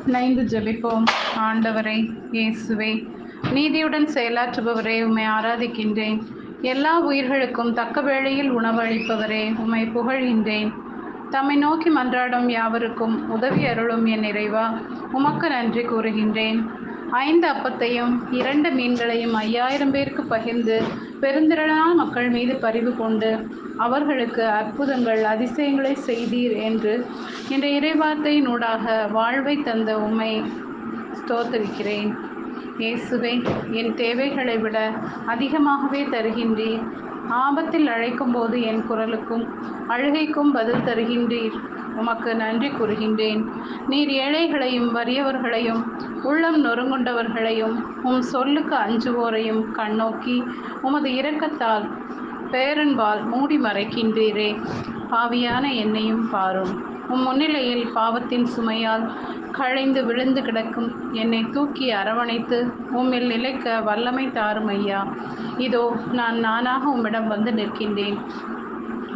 இணைந்து ஜெபிப்போம். ஆண்டவரே இயேசுவே, நீதியுடன் செயலாற்றுபவரே, உம்மை ஆராதிக்கின்றேன். எல்லா உயிர்களுக்கும் தக்க வேளையில் உணவு அளிப்பவரே, உம்மை புகழ்கின்றேன். தம்மை நோக்கி மன்றாடும் யாவருக்கும் உதவி அருளும் என் இறைவா, உமக்கு நன்றி கூறுகின்றேன். 5 அப்பத்தையும் 2 மீன்களையும் 5000 பேருக்கு பகிர்ந்து பெருந்திரளான மக்கள் மீது பரிவு கொண்டு அவர்களுக்கு அற்புதங்கள் அதிசயங்களை செய்தீர் என்று இந்த இறைவார்த்தையினூடாக வாழ்வை தந்த உம்மை ஸ்தோத்தரிக்கிறேன். இயேசுவே, என் தேவைகளை விட அதிகமாகவே தருகின்றீர். ஆபத்தில் அழைக்கும் போது என் குரலுக்கும் அழுகைக்கும் பதில் தருகின்றீர். உமக்கு நன்றி கூறுகின்றேன். நீர் ஏழைகளையும் வறியவர்களையும் உள்ளம் நொறுங்குண்டவர்களையும் உம் சொல்லுக்கு அஞ்சுவோரையும் கண்ணோக்கி உமது இரக்கத்தால் பேரன்பால் மூடி மறைக்கின்றீரே. பாவியான என்னையும் பாரும். உம் முன்னிலையில் பாவத்தின் சுமையால் களைந்து விழுந்து கிடக்கும் என்னை தூக்கி அரவணைத்து உம்மில் நிலைக்க வல்லமை தாரும் ஐயா. இதோ நான் நானாக உம்மிடம் வந்து நிற்கின்றேன்.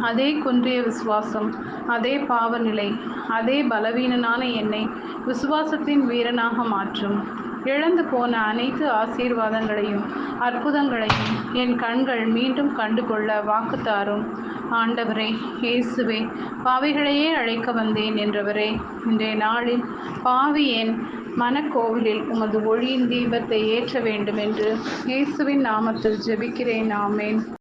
அதே குன்றிய விசுவாசம், அதே பாவநிலை, அதே பலவீனனான என்னை விசுவாசத்தின் வீரனாக மாற்றும். இழந்து போன அனைத்து ஆசீர்வாதங்களையும் அற்புதங்களையும் என் கண்கள் மீண்டும் கண்டுகொள்ள வாக்கு தாரும். ஆண்டவரே இயேசுவே, பாவிகளையே அழைக்க வந்தேன் என்றவரே, இன்றைய நாளில் பாவி என் மனக்கோவிலில் உமது ஒளியின் தீபத்தை ஏற்ற வேண்டும் என்று இயேசுவின் நாமத்தில் ஜெபிக்கிறேன். ஆமேன்.